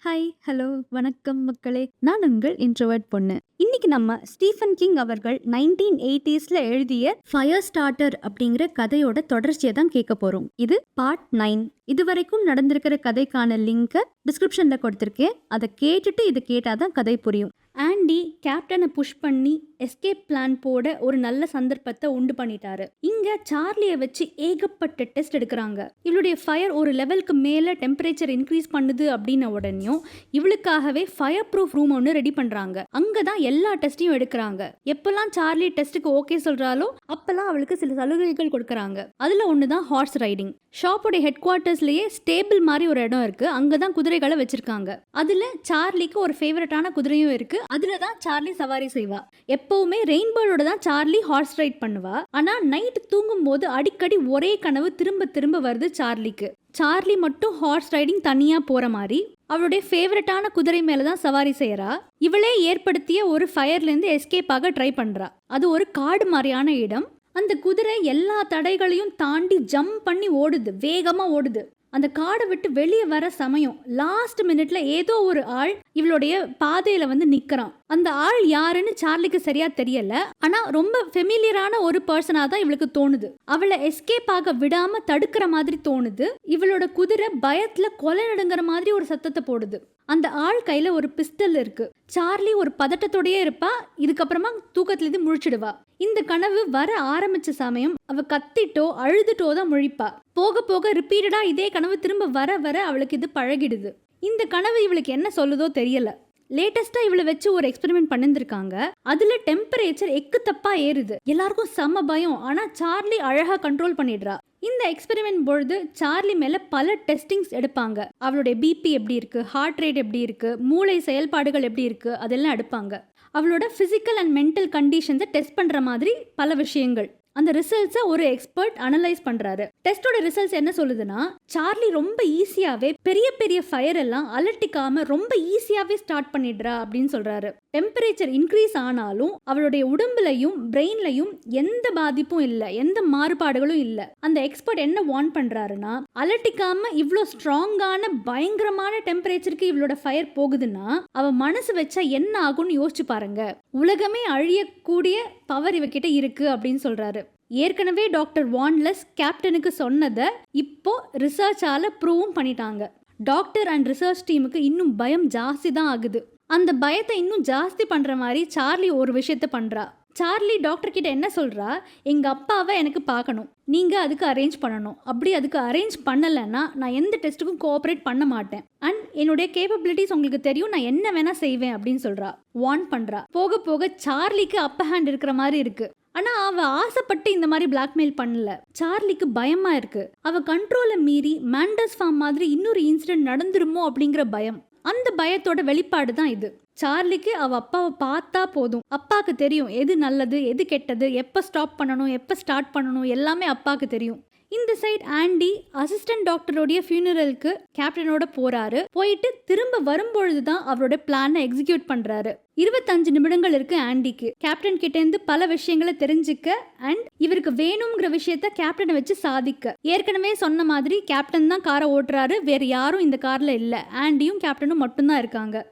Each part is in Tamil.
ஹாய், ஹலோ, வணக்கம் மக்களே. நான் உங்கள் இன்ட்ரோவர்ட் பொண்ணு. இன்னைக்கு நம்ம ஸ்டீஃபன் கிங் அவர்கள் 1980ஸ்ல எழுதிய ஃபயர் ஸ்டார்டர் அப்படிங்கிற கதையோட தொடர்ச்சியை தான் கேட்க போறோம். இது பார்ட் 9. இதுவரைக்கும் நடந்திருக்கிற கதைக்கான லிங்கை டிஸ்கிரிப்ஷன்ல கொடுத்திருக்கேன். அதை கேட்டுட்டு இது கேட்டாதான் கதை புரியும். ஆண்டி கேப்டனை புஷ் பண்ணி எஸ்கேப் பிளான் போட ஒரு நல்ல சந்தர்ப்பத்தை உண்டு பண்ணிட்டாரு. இங்க சார்லியை வச்சு ஏகப்பட்ட டெஸ்ட் எடுக்கிறாங்க. இவளுடைய ஃபயர் ஒரு லெவலுக்கு மேல டெம்பரேச்சர் இன்க்ரீஸ் பண்ணுது அப்படின்ன உடனேயும் இவளுக்காகவே ஃபயர் ப்ரூஃப் ரூம் ஒன்று ரெடி பண்றாங்க. அங்கதான் எல்லா டெஸ்டையும் எடுக்கிறாங்க. எப்பெல்லாம் சார்லி டெஸ்ட்டுக்கு ஓகே சொல்றாலோ அப்பெல்லாம் அவளுக்கு சில சலுகைகள் கொடுக்கறாங்க. அதுல ஒண்ணுதான் ஹார்ஸ் ரைடிங். ஷாப்போட ஹெட் குவார்ட்டர்ஸ்லயே ஸ்டேபிள் மாதிரி ஒரு இடம் இருக்கு. அங்கதான் குதிரைகளை வச்சிருக்காங்க. அதுல சார்லிக்கு ஒரு ஃபேவரட்டான குதிரையும் இருக்கு. அதுலதான் சார்லி சவாரி செய்வா. எப்பவுமே ரெயின்போர்டோட தான் சார்லி ஹார்ஸ் ரைட் பண்ணுவா. ஆனா நைட் தூங்கும் போது அடிக்கடி ஒரே கனவு திரும்ப திரும்ப வருது சார்லிக்கு. சார்லி மட்டும் ஹார்ஸ் ரைடிங் தனியா போற மாதிரி அவளுடைய ஃபேவரட்டான குதிரை மேலதான் சவாரி செய்யறா. இவளே ஏற்படுத்திய ஒரு ஃபயர்ல இருந்து எஸ்கேப் ஆக ட்ரை பண்றா. அது ஒரு காடு மாதிரியான இடம். அந்த குதிரை எல்லா தடைகளையும் தாண்டி ஜம்ப் பண்ணி ஓடுது, வேகமா ஓடுது. அந்த காடை விட்டு வெளியே வர சமயம் லாஸ்ட் மினிட்ல ஏதோ ஒரு ஆள் இவளுடைய பாதையில வந்து நிக்கிறான். அந்த ஆள் யாருன்னு சார்லிக்கு சரியா தெரியல. ஆனா ரொம்ப ஃபெமிலியரான ஒரு பர்சனா தான் இவளுக்கு தோணுது. அவளை எஸ்கேப் ஆக விடாம தடுக்கிற மாதிரி தோணுது. இவளோட குதிரை பயத்துல கொலை நடுங்கிற மாதிரி ஒரு சத்தத்தை போடுது. அந்த ஆள் கையில ஒரு பிஸ்டல் இருக்கு. சார்லி ஒரு பதட்டத்தோடயே இருப்பா. இதுக்கப்புறமா தூக்கத்துல இருந்து முழிச்சிடுவா. இந்த கனவு வர ஆரம்பிச்ச சமயம் அவ கத்திட்டோ அழுதுட்டோ தான் முழிப்பா. போக போக ரிப்பீட்டடா இதே கனவு திரும்ப வர வர அவளுக்கு இது பழகிடுது. இந்த கனவு இவளுக்கு என்ன சொல்லுதோ தெரியல. லேட்டஸ்டா இவளை வச்சு ஒரு எக்ஸ்பெரிமெண்ட் பண்ணிருக்காங்க. அதுல டெம்பரேச்சர் எக்கு தப்பா ஏறுது. எல்லாருக்கும் செம்ம பயம். ஆனா சார்லி அழகா கண்ட்ரோல் பண்ணிடுறா. இந்த எக்ஸ்பெரிமெண்ட் பொழுது சார்லி மேல பல டெஸ்டிங்ஸ் எடுப்பாங்க. அவளுடைய பிபி எப்படி இருக்கு, ஹார்ட் ரேட் எப்படி இருக்கு, மூளை செயல்பாடுகள் எப்படி இருக்கு, அதெல்லாம் எடுப்பாங்க. அவளோட பிசிக்கல் அண்ட் மென்டல் கண்டிஷன்ஸை டெஸ்ட் பண்ற மாதிரி பல விஷயங்கள். அந்த ரிசல்ட்ஸை ஒரு எக்ஸ்பர்ட் அனலைஸ் பண்றாரு. டெஸ்டோட ரிசல்ட்ஸ் என்ன சொல்லுதுன்னா, சார்லி ரொம்ப ஈஸியாவே பெரிய பெரிய ஃபயர் எல்லாம் அலட்டிக்காம ரொம்ப ஈஸியாவே ஸ்டார்ட் பண்ணிடுறா அப்படின்னு சொல்றாரு. டெம்பரேச்சர் இன்க்ரீஸ் ஆனாலும் அவளுடைய உடம்புலையும் பிரெயின்லையும் எந்த பாதிப்பும் இல்லை, எந்த மாறுபாடுகளும் இல்லை. அந்த எக்ஸ்பர்ட் என்ன வார்ன் பண்றாருன்னா, அலட்டிக்காம இவ்வளோ ஸ்ட்ராங்கான பயங்கரமான டெம்பரேச்சருக்கு இவளோட ஃபயர் போகுதுன்னா அவ மனசு வச்சா என்ன ஆகும்னு யோசிச்சு பாருங்க. உலகமே அழியக்கூடிய பவர் இவகிட்ட இருக்கு அப்படின்னு சொல்றாரு. ஏற்கனவே டாக்டர் வான்லெஸ் கேப்டனுக்கு சொன்னதை இப்போ ரிசர்ச்சால ப்ரூவும் பண்ணிட்டாங்க. டாக்டர் அண்ட் ரிசர்ச் டீமுக்கு இன்னும் பயம் ஜாஸ்தி தான் ஆகுது. அந்த பயத்தை இன்னும் ஜாஸ்தி பண்ற மாதிரி சார்லி ஒரு விஷயத்த பண்றா. சார்லி டாக்டர் கிட்ட என்ன சொல்றா, எங்க அப்பாவை எனக்கு பார்க்கணும், நீங்க அதுக்கு அரேஞ்ச் பண்ணணும். அப்படி அதுக்கு அரேஞ்ச் பண்ணலைன்னா நான் எந்த டெஸ்ட்டுக்கும் கோஆப்ரேட் பண்ண மாட்டேன். அண்ட் என்னுடைய கேப்பபிலிட்டிஸ் உங்களுக்கு தெரியும், நான் என்ன வேணா செய்வேன் அப்படின்னு சொல்றா, வார்ன் பண்றா. போக போக சார்லிக்கு அப்பர் ஹேண்ட் இருக்கிற மாதிரி இருக்கு. ஆனா அவ ஆசைப்பட்டு இந்த மாதிரி பிளாக்மெயில் பண்ணல. சார்லிக்கு பயமா இருக்கு. அவ கண்ட்ரோலை மீறி மேண்டஸ் ஃபார்ம் மாதிரி இன்னொரு இன்சிடென்ட் நடந்துருமோ அப்படிங்கிற பயம். அந்த பயத்தோட வெளிப்பாடு தான் இது. சார்லிக்கு அவ அப்பாவை பார்த்தா போதும். அப்பாவுக்கு தெரியும் எது நல்லது எது கெட்டது, எப்ப ஸ்டாப் பண்ணணும் எப்ப ஸ்டார்ட் பண்ணணும், எல்லாமே அப்பாவுக்கு தெரியும். இந்த சைட் ஆண்டி அசிஸ்டன்ட் டாக்டரோடைய ஃபியூனரலுக்கு கேப்டனோட போறாரு. போயிட்டு திரும்ப வரும்பொழுது தான் அவரோட பிளானை எக்ஸிக்யூட் பண்றாரு. 25 நிமிடங்கள் இருக்கு ஆண்டிக்கு கேப்டன் கிட்ட இருந்து பல விஷயங்களை தெரிஞ்சுக்க அண்ட் இவருக்கு வேணுங்கிற விஷயத்த கேப்டனை வச்சு சாதிக்க. ஏற்கனவே சொன்ன மாதிரி கேப்டன் தான் காரை ஓட்டுறாரு. வேற யாரும் இந்த கார்ல இல்ல. ஆண்டியும் கேப்டனும் மட்டும்தான் இருக்காங்க.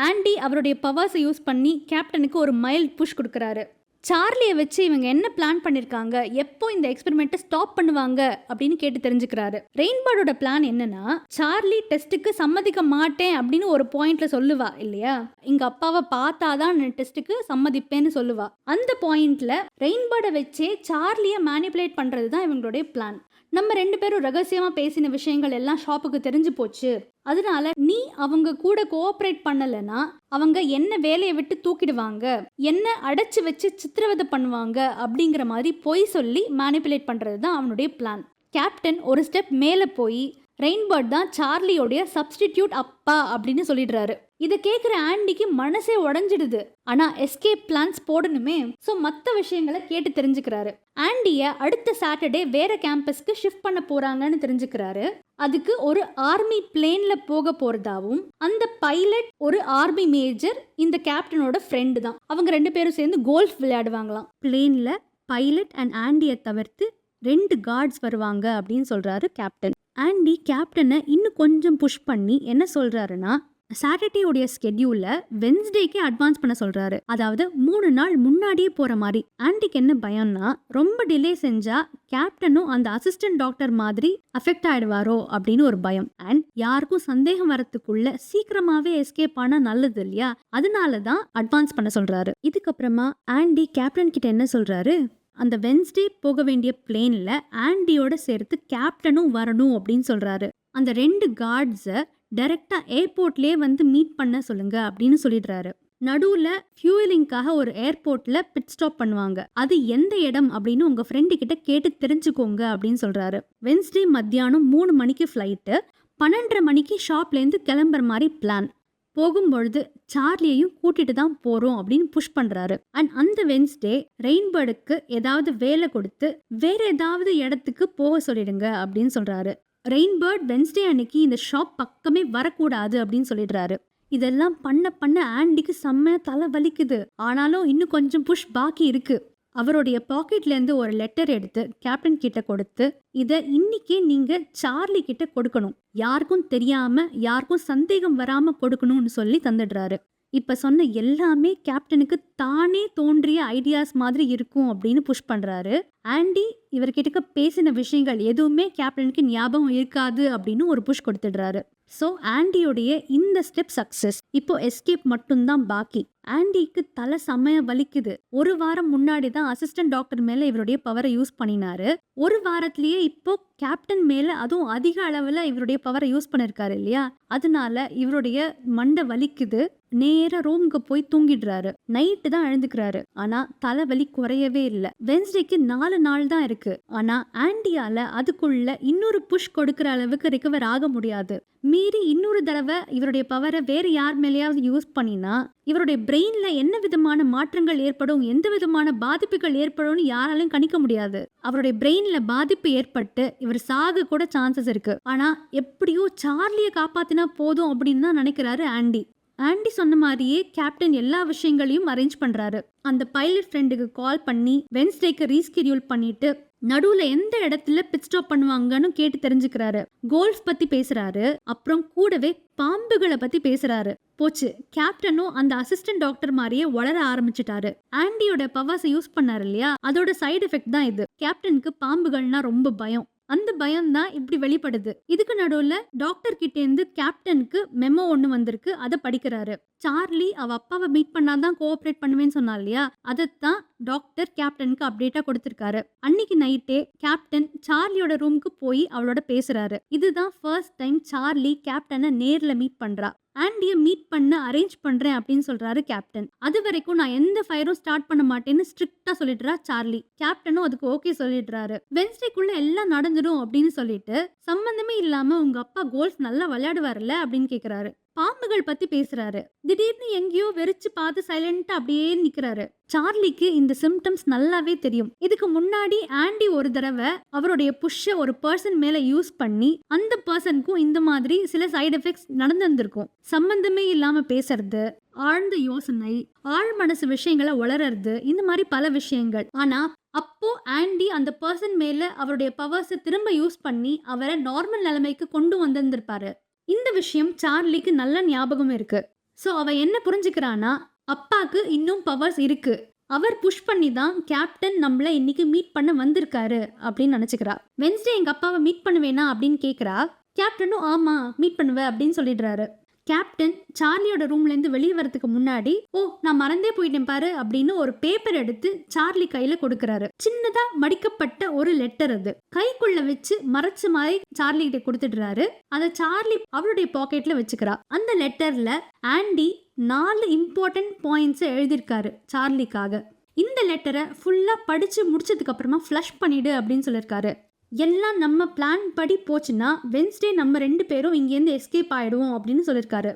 ஆண்டி அவருடைய பவர்ஸை யூஸ் பண்ணி கேப்டனுக்கு ஒரு மைல்ட் புஷ் கொடுக்கறாரு. சார்லியை வச்சு இவங்க என்ன பிளான் பண்ணிருக்காங்க, எப்போ இந்த எக்ஸ்பெரிமெண்ட்டை ஸ்டாப் பண்ணுவாங்க அப்படின்னு கேட்டு தெரிஞ்சுக்கிறாரு. ரெயின்போர்டோட பிளான் என்னன்னா, சார்லி டெஸ்ட்டுக்கு சம்மதிக்க மாட்டேன் அப்படின்னு ஒரு பாயிண்ட்ல சொல்லுவா இல்லையா, எங்க அப்பாவை பார்த்தாதான் நான் டெஸ்ட்டுக்கு சம்மதிப்பேன்னு சொல்லுவா. அந்த பாயிண்ட்ல ரெயின்போர்டை வச்சே சார்லியை மேனிபுலேட் பண்றது தான் இவங்களுடைய பிளான். நம்ம 2 பேரும் ரகசியமா பேசின விஷயங்கள் எல்லாம் ஷாப்புக்கு தெரிஞ்சு போச்சு. அதனால நீ அவங்க கூட கோஆப்ரேட் பண்ணலன்னா அவங்க என்ன வேலையை விட்டு தூக்கிடுவாங்க, என்ன அடைச்சு வச்சு சித்திரவதை பண்ணுவாங்க அப்படிங்கிற மாதிரி பொய் சொல்லி மேனிபுலேட் பண்றது தான் அவனுடைய பிளான். கேப்டன் ஒரு ஸ்டெப் மேல போய் ரெயின்பர்ட் தான் சார்லியோடைய சப்ஸ்டிடியூட் அப்பா அப்படின்னு சொல்லிடுறாரு. இதை கேட்குற ஆண்டிக்கு மனசே உடஞ்சிடுது. ஆனா எஸ்கேப் பிளான்ஸ் போடணுமே, ஸோ மற்ற விஷயங்களை கேட்டு தெரிஞ்சுக்கிறாரு. ஆண்டியை அடுத்த சாட்டர்டே வேற கேம்பஸ்க்கு ஷிஃப்ட் பண்ண போறாங்கன்னு தெரிஞ்சுக்கிறாரு. அதுக்கு ஒரு ஆர்மி பிளேன்ல போக போறதாவும், அந்த பைலட் ஒரு ஆர்மி மேஜர் இந்த கேப்டனோட ஃப்ரெண்டு தான். அவங்க 2 பேரும் சேர்ந்து கோல்ஃப் விளையாடுவாங்களாம். பிளேன்ல பைலட் அண்ட் ஆண்டியை தவிர்த்து 2 கார்ட்ஸ் வருவாங்க அப்படின்னு சொல்றாரு கேப்டன். ஆண்டி கேப்டனை இன்னும் கொஞ்சம் புஷ் பண்ணி என்ன சொல்றாருன்னா, சாட்டர்டே உடைய ஸ்கெட்யூல்ல வென்ஸ்டேக்கு அட்வான்ஸ் பண்ண சொல்றாரு. அதாவது 3 நாள் முன்னாடியே போற மாதிரி. ஆண்டிக்கு என்ன பயம்னா, ரொம்ப டிலே செஞ்சா கேப்டனும் அந்த அசிஸ்டன்ட் டாக்டர் மாதிரி அஃபெக்ட் ஆயிடுவாரோ அப்படின்னு ஒரு பயம். அண்ட் யாருக்கும் சந்தேகம் வரத்துக்குள்ள சீக்கிரமாவே எஸ்கேப் ஆனா நல்லது இல்லையா, அதனாலதான் அட்வான்ஸ் பண்ண சொல்றாரு. இதுக்கப்புறமா ஆண்டி கேப்டன் கிட்ட என்ன சொல்றாரு, அந்த வென்ஸ்டே போக வேண்டிய பிளேன்ல ஆண்டியோட சேர்த்து கேப்டனும் வரணும் அப்படின்னு சொல்றாரு. அந்த 2 கார்ட்ஸை டைரக்டா ஏர்போர்ட்லயே வந்து மீட் பண்ண சொல்லுங்க அப்படின்னு சொல்லிடுறாரு. நடுவுல ஃபியூலிங்காக ஒரு ஏர்போர்ட்ல பிட் ஸ்டாப் பண்ணுவாங்க. அது எந்த இடம் அப்படின்னு உங்க ஃப்ரெண்டு கிட்ட கேட்டு தெரிஞ்சுக்கோங்க அப்படின்னு சொல்றாரு. வென்ஸ்டே மத்தியானம் 3 மணிக்கு ஃபிளைட்டு, 12:30 மணிக்கு ஷாப்ல இருந்து கிளம்புற மாதிரி பிளான். போகும்பொழுது சார்லியையும் கூட்டிட்டு தான் போறோம் அப்படின்னு புஷ் பண்றாரு. அண்ட் அந்த வென்ஸ்டே ரெயின்பர்டுக்கு ஏதாவது வேலை கொடுத்து வேற ஏதாவது இடத்துக்கு போக சொல்லிடுங்க அப்படின்னு சொல்றாரு. ரெயின்பர்ட் வென்ஸ்டே அன்னைக்கு இந்த ஷாப் பக்கமே வரக்கூடாது அப்படின்னு சொல்லிடுறாரு. இதெல்லாம் பண்ண ஆண்டிக்கு செம்ம தலை வலிக்குது. ஆனாலும் இன்னும் கொஞ்சம் புஷ் பாக்கி இருக்கு. அவருடைய பாக்கெட்ல இருந்து ஒரு லெட்டர் எடுத்து கேப்டன் கிட்ட கொடுத்து, இத இன்னைக்கே நீங்க சார்லி கிட்ட கொடுக்கணும், யாருக்கும் தெரியாம யாருக்கும் சந்தேகம் வராம கொடுக்கணும்னு சொல்லி தந்துடுறாரு. இப்ப சொன்ன எல்லாமே கேப்டனுக்கு தானே தோன்றிய ஐடியாஸ் மாதிரி இருக்கும் அப்படின்னு புஷ் பண்றாரு. ஆண்டி இவர்கிட்ட பேசின விஷயங்கள் எதுவுமே கேப்டனுக்கு ஞாபகம் இருக்காது அப்படின்னு ஒரு புஷ் கொடுத்துடுறாரு. ஸோ ஆண்டியோடைய இந்த ஸ்டெப் சக்சஸ். இப்போ எஸ்கேப் மட்டும்தான் பாக்கி. ஆண்டிக்கு தலை செம்மைய வலிக்குது. ஒரு வாரம் முன்னாடி தான் அசிஸ்டன்ட் டாக்டர் மேல இவருடைய பவரை யூஸ் பண்ணினாரு. ஒரு வாரத்திலேயே இப்போ கேப்டன் மேல அதுவும் அதிக அளவுல இவருடைய பவரை யூஸ் பண்ணிருக்காரு இல்லையா, அதனால இவருடைய மண்டை வலிக்குது. நேரா ரூமுக்கு போய் தூங்கிடுறாரு. நைட்டு தான் எழுந்துக்கிறாரு. ஆனா தலைவலி குறையவே இல்லை. வென்ஸ்டேக்கு 4 நாள் தான் இருக்கு. ஆனா ஆண்டியால அதுக்குள்ள இன்னொரு புஷ் கொடுக்கற அளவுக்கு ரிகவர் ஆக முடியாது. மீறி இன்னொரு தடவை இவருடைய பவரை வேற யார் மேலேயாவது யூஸ் பண்ணினா இவருடைய பிரெயின்ல என்ன விதமான மாற்றங்கள் ஏற்படும், எந்த விதமான பாதிப்புகள் ஏற்படும் யாராலையும் கணிக்க முடியாது. அவருடைய பிரெயின்ல பாதிப்பு ஏற்பட்டு இவர் சாக கூட சான்சஸ் இருக்கு. ஆனா எப்படியோ சார்லியை காப்பாத்தினா போதும் அப்படின்னு தான் நினைக்கிறாரு ஆண்டி. ஆண்டி சொன்ன மாதிரியே கேப்டன் எல்லா விஷயங்களையும் அரேஞ்ச் பண்றாரு. அந்த பைலட் ஃப்ரெண்டுக்கு கால் பண்ணி வென்ஸ்டேக்கு ரீஸ்கெடியூல் பண்ணிட்டு நடுவுல எந்த இடத்துல பிட் ஸ்டாப் பண்ணுவாங்கன்னு கேட்டு தெரிஞ்சுக்கிறாரு. கோல்ஃப் பத்தி பேசுறாரு. அப்புறம் கூடவே பாம்புகளை பத்தி பேசுறாரு. போச்சு, கேப்டனும் அந்த அசிஸ்டன்ட் டாக்டர் மாதிரியே வளர ஆரம்பிச்சிட்டாரு. ஆண்டியோட பவர்ஸ் யூஸ் பண்ணாரு இல்லையா, அதோட சைடு எஃபெக்ட் தான் இது. கேப்டனுக்கு பாம்புகள்னா ரொம்ப பயம். அந்த பயம் தான் இப்படி வெளிப்படுது. இதுக்கு நடுவுல டாக்டர் கிட்ட இருந்து கேப்டனுக்கு மெமோ ஒண்ணு வந்திருக்கு. அதை படிக்கிறாரு. சார்லி அவ அப்பாவை மீட் பண்ணாதான் கோஆபரேட் பண்ணுவேன்னு சொன்னா இல்லையா, அதைத்தான் டாக்டர் கேப்டனுக்கு அப்டேட்டா கொடுத்திருக்காரு. அன்னைக்கு நைட்டே கேப்டன் சார்லியோட ரூமுக்கு போய் அவளோட பேசுறாரு. இதுதான் ஃபர்ஸ்ட் டைம் சார்லி கேப்டனை நேர்ல மீட் பண்றா. ஆண்டியை மீட் பண்ண அரேஞ்ச் பண்றேன் அப்படின்னு சொல்றாரு கேப்டன். அது வரைக்கும் நான் எந்த ஃபயரும் ஸ்டார்ட் பண்ண மாட்டேன்னு ஸ்ட்ரிக்டா சொல்லிடுறா சார்லி. கேப்டனும் அதுக்கு ஓகே சொல்லிடுறாரு. வென்ஸ்டேக்குள்ள எல்லாம் நடந்துடும் அப்படின்னு சொல்லிட்டு, சம்பந்தமே இல்லாம உங்க அப்பா கோல்ஃப் நல்லா விளையாடுவார்ல அப்படின்னு கேக்குறாரு. பாம்புகள் பத்தி பேசுறாரு. திடீர்னு எங்கேயோ வெறிச்சு பார்த்து சைலண்டா அப்படியே நிக்கிறாரு. சார்லிக்கு இந்த சிம்டம்ஸ் நல்லாவே தெரியும். இதுக்கு முன்னாடி ஆண்டி ஒரு தடவை அவருடைய புஷ்ஷ ஒரு பர்சன் மேல யூஸ் பண்ணி அந்த பர்சனுக்கும் இந்த மாதிரி சில சைடு எஃபெக்ட்ஸ் நடந்திருக்கும். சம்பந்தமே இல்லாம பேசுறது, ஆழ்ந்த யோசனை, ஆழ் மனசு விஷயங்களை வளர்றது, இந்த மாதிரி பல விஷயங்கள். ஆனா அப்போ ஆண்டி அந்த பர்சன் மேல அவருடைய பவர்ஸை திரும்ப யூஸ் பண்ணி அவரை நார்மல் நிலைமைக்கு கொண்டு வந்திருந்திருப்பாரு. இந்த விஷயம் சார்லிக்கு நல்ல ஞாபகம் இருக்கு. ஸோ அவ என்ன புரிஞ்சுக்கிறானா, அப்பாக்கு இன்னும் பவர்ஸ் இருக்கு. அவர் புஷ் பண்ணி தான் கேப்டன் நம்மள இன்னைக்கு மீட் பண்ண வந்திருக்காரு அப்படின்னு நினைச்சுக்கிறா. வென்ஸ்டே எங்க அப்பாவை மீட் பண்ணுவேனா அப்படின்னு கேக்குறா. கேப்டனும் ஆமா மீட் பண்ணுவ அப்படின்னு சொல்லிடுறாரு. கேப்டன் சார்லியோட ரூம்ல இருந்து வெளியே வரதுக்கு முன்னாடி, ஓ நான் மறந்தே போயிட்டேன் பாரு அப்படின்னு ஒரு பேப்பர் எடுத்து சார்லி கையில கொடுக்கறாரு. சின்னதா மடிக்கப்பட்ட ஒரு லெட்டர். அது கைக்குள்ள வச்சு மறைச்சு மாதிரி சார்லி கிட்ட கொடுத்துடுறாரு. அதை சார்லி அவருடைய பாக்கெட்ல வச்சுக்கிறா. அந்த லெட்டர்ல ஆண்டி 4 இம்பார்ட்டன்ட் பாயிண்ட்ஸ் எழுதியிருக்காரு சார்லிக்காக. இந்த லெட்டரை ஃபுல்லா படிச்சு முடிச்சதுக்கு அப்புறமா ஃப்ளஷ் பண்ணிடு அப்படின்னு சொல்லியிருக்காரு. எல்லாம் நம்ம பிளான் படி போச்சுன்னா வென்ஸ்டே நம்ம 2 பேரும் இங்கேருந்து எஸ்கேப் ஆயிடுவோம் அப்படின்னு சொல்லியிருக்காரு.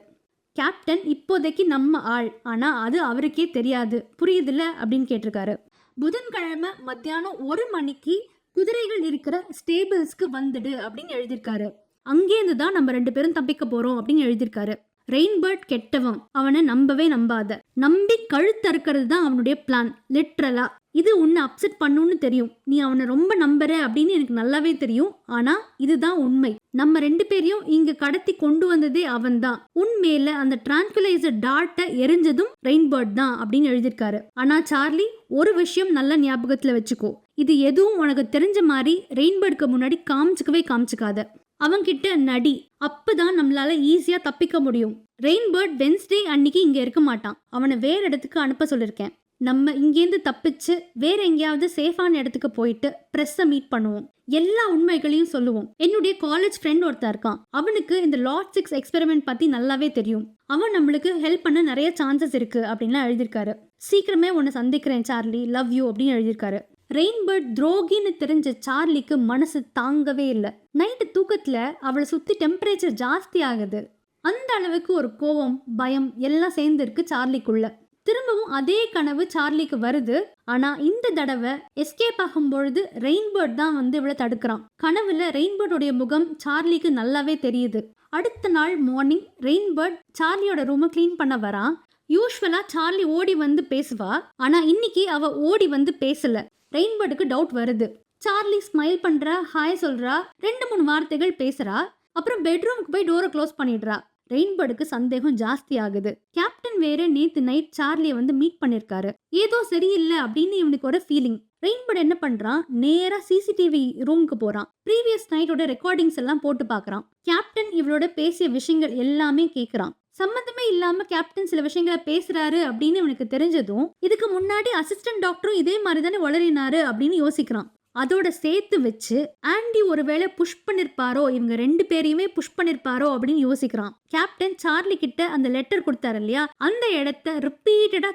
கேப்டன் இப்போதைக்கு நம்ம ஆள், ஆனா அது அவருக்கே தெரியாது, புரியுதுல்ல அப்படின்னு கேட்டிருக்காரு. புதன்கிழமை மத்தியானம் 1 மணிக்கு குதிரைகள் இருக்கிற ஸ்டேபிள்ஸ்க்கு வந்துடு அப்படின்னு எழுதியிருக்காரு. அங்கேருந்து தான் நம்ம 2 பேரும் தப்பிக்க போறோம் அப்படின்னு எழுதியிருக்காரு. ரெயின்பர்ட் கெட்டவன், அவனை நம்பவே நம்பாத, நம்பி கழுத்தறுக்கிறது தான் அவனுடைய பிளான். லிட்ரலா இது உன்னை அப்செட் பண்ணுன்னு தெரியும், நீ அவனை ரொம்ப நம்புற அப்படின்னு எனக்கு நல்லாவே தெரியும். ஆனா இதுதான் உண்மை. நம்ம 2 பேரையும் இங்க கடத்தி கொண்டு வந்ததே அவன் தான். உண்மையில அந்த டிரான்குலைசர் டாட்டை எரிஞ்சதும் ரெயின்பர்ட் தான் அப்படின்னு எழுதியிருக்காரு. ஆனா சார்லி, ஒரு விஷயம் நல்ல ஞாபகத்துல வச்சுக்கோ, இது எதுவும் உனக்கு தெரிஞ்ச மாதிரி ரெயின்பர்டுக்கு முன்னாடி காமிச்சுக்காத. அவன்கிட்ட நடி, அப்பதான் நம்மளால ஈஸியா தப்பிக்க முடியும். ரெயின்பர்ட் வென்ஸ்டே அன்னைக்கு இங்க இருக்க மாட்டான், அவனை வேற இடத்துக்கு அனுப்ப சொல்லிருக்கேன். நம்ம இங்கேருந்து தப்பிச்சு வேற எங்கேயாவது சேஃபான இடத்துக்கு போயிட்டு ப்ரெஸ்ஸை மீட் பண்ணுவோம், எல்லா உண்மைகளையும் சொல்லுவோம். என்னுடைய காலேஜ் ஃப்ரெண்ட் ஒருத்தர் இருக்கான், அவனுக்கு இந்த லாட் 6 எக்ஸ்பெரிமெண்ட் பத்தி நல்லாவே தெரியும், அவன் நம்மளுக்கு ஹெல்ப் பண்ண நிறைய சான்சஸ் இருக்கு அப்படின்லாம் எழுதியிருக்காரு. சீக்கிரமே உன்னை சந்திக்கிறேன் சார்லி, லவ் யூ அப்படின்னு எழுதியிருக்காரு. ரெயின்பர்ட் துரோகின்னு தெரிஞ்ச சார்லிக்கு மனசு தாங்கவே இல்லை. நைட்டு தூக்கத்துல அவளை சுத்தி டெம்பரேச்சர் ஜாஸ்தி ஆகுது. அந்த அளவுக்கு ஒரு கோவம், பயம் எல்லாம் சேர்ந்து இருக்கு சார்லிக்குள்ள. திரும்பவும் அதே கனவு சார்லிக்கு வருது. ஆனா இந்த தடவை எஸ்கேப் ஆகும் பொழுது ரெயின்பர்ட் தான் வந்து இவளை தடுக்கிறான். கனவுல ரெயின்பர்டோடைய முகம் சார்லிக்கு நல்லாவே தெரியுது. அடுத்த நாள் மார்னிங் ரெயின்பர்ட் சார்லியோட ரூமை கிளீன் பண்ண வரான். யூஸ்வலா சார்லி ஓடி வந்து பேசுவா, ஆனா இன்னைக்கு அவ ஓடி வந்து பேசல. ரெயின்பர்டுக்கு டவுட் வருது. சார்லி ஸ்மைல் பண்றா, ஹாய் சொல்றா, 2-3 வார்த்தைகள் பேசுறா. அப்புறம் பெட்ரூமுக்கு போய் டோரை க்ளோஸ் பண்ணிடுறா. ரெயின்பர்டுக்கு சந்தேகம் ஜாஸ்தி ஆகுது. கேப்டன் வேற நேத்து நைட் சார்லியை வந்து மீட் பண்ணிருக்காரு, ஏதோ சரியில்லை அப்படின்னு இவனுக்கு ஒரு ஃபீலிங். ரெயின்பர்ட் என்ன பண்றான், நேரா சிசிடிவி ரூமுக்கு போறான். ப்ரீவியஸ் நைட்டோட ரெக்கார்டிங்ஸ் எல்லாம் போட்டு பாக்குறான். கேப்டன் இவளோட பேசிய விஷயங்கள் எல்லாமே கேக்குறான். சம்பந்தமே இல்லாம கேப்டன் சில விஷயங்களை பேசுறாரு அப்படின்னு இவனுக்கு தெரிஞ்சதும், இதுக்கு முன்னாடி அசிஸ்டன்ட் டாக்டரும் இதே மாதிரி தானே வளரினாரு அப்படின்னு யோசிக்கிறான். அதோட சேர்த்து வச்சு ஆண்டி ஒருவேளை புஷ் பண்ணிருப்பாரோ, இவங்க 2 பேரையுமே புஷ் பண்ணிருப்பாரோ அப்படின்னு யோசிக்கிறான். கேப்டன் சார்லி கிட்ட அந்த லெட்டர் கொடுத்தாரு இல்லையா, அந்த இடத்த ரிப்பீட்டடா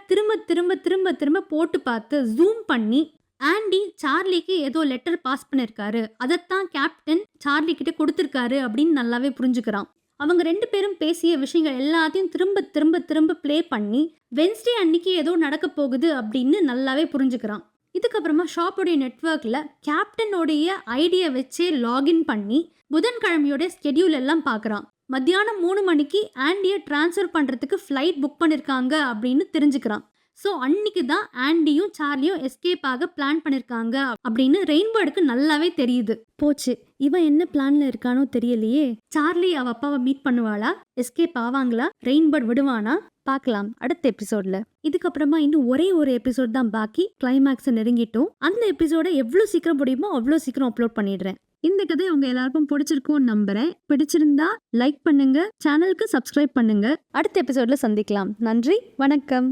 திரும்ப போட்டு பார்த்து ஜூம் பண்ணி ஆண்டி சார்லிக்கு ஏதோ லெட்டர் பாஸ் பண்ணிருக்காரு, அதைத்தான் கேப்டன் சார்லி கிட்ட கொடுத்திருக்காரு அப்படின்னு நல்லாவே புரிஞ்சுக்கிறான். அவங்க 2 பேரும் பேசிய விஷயங்கள் எல்லாத்தையும் திரும்ப ப்ளே பண்ணி வென்ஸ்டே அன்னைக்கு ஏதோ நடக்க போகுது அப்படின்னு நல்லாவே புரிஞ்சுக்கிறான். இதுக்கப்புறமா ஷாப்போடைய நெட்வொர்க்ல கேப்டனோடைய ஐடியா வச்சே லாகின் பண்ணி புதன்கிழமையோட ஸ்கெடியூல் எல்லாம் பார்க்குறான். மத்தியானம் 3 மணிக்கு ஆண்டியை டிரான்ஸ்ஃபர் பண்ணுறதுக்கு ஃப்ளைட் புக் பண்ணியிருக்காங்க அப்படின்னு தெரிஞ்சுக்கிறான். ஸோ அன்னைக்கு தான் ஆண்டியும் சார்லியும் எஸ்கேப் ஆக பிளான் பண்ணியிருக்காங்க அப்படின்னு ரெயின்பர்டுக்கு நல்லாவே தெரியுது. போச்சு, இவன் என்ன பிளான்ல இருக்கானோ தெரியலையே. சார்லி அவ அப்பாவை மீட் பண்ணுவாளா, எஸ்கேப் ஆவாங்களா, ரெயின்பர்ட் விடுவானா, பார்க்கலாம் அடுத்த எபிசோட்ல. இதுக்கப்புறமா இன்னும் ஒரே ஒரு எபிசோட் தான் பாக்கி, கிளைமேக்ஸ் நெருங்கிட்டோம். அந்த எபிசோட எவ்வளவு சீக்கிரம் முடியுமோ அவ்வளோ சீக்கிரம் அப்லோட் பண்ணிடுறேன். இந்த கதை உங்க எல்லாருக்கும் பிடிச்சிருக்கும்னு நம்புறேன். பிடிச்சிருந்தா லைக் பண்ணுங்க, சேனலுக்கு சப்ஸ்கிரைப் பண்ணுங்க. அடுத்த எபிசோட்ல சந்திக்கலாம். நன்றி, வணக்கம்.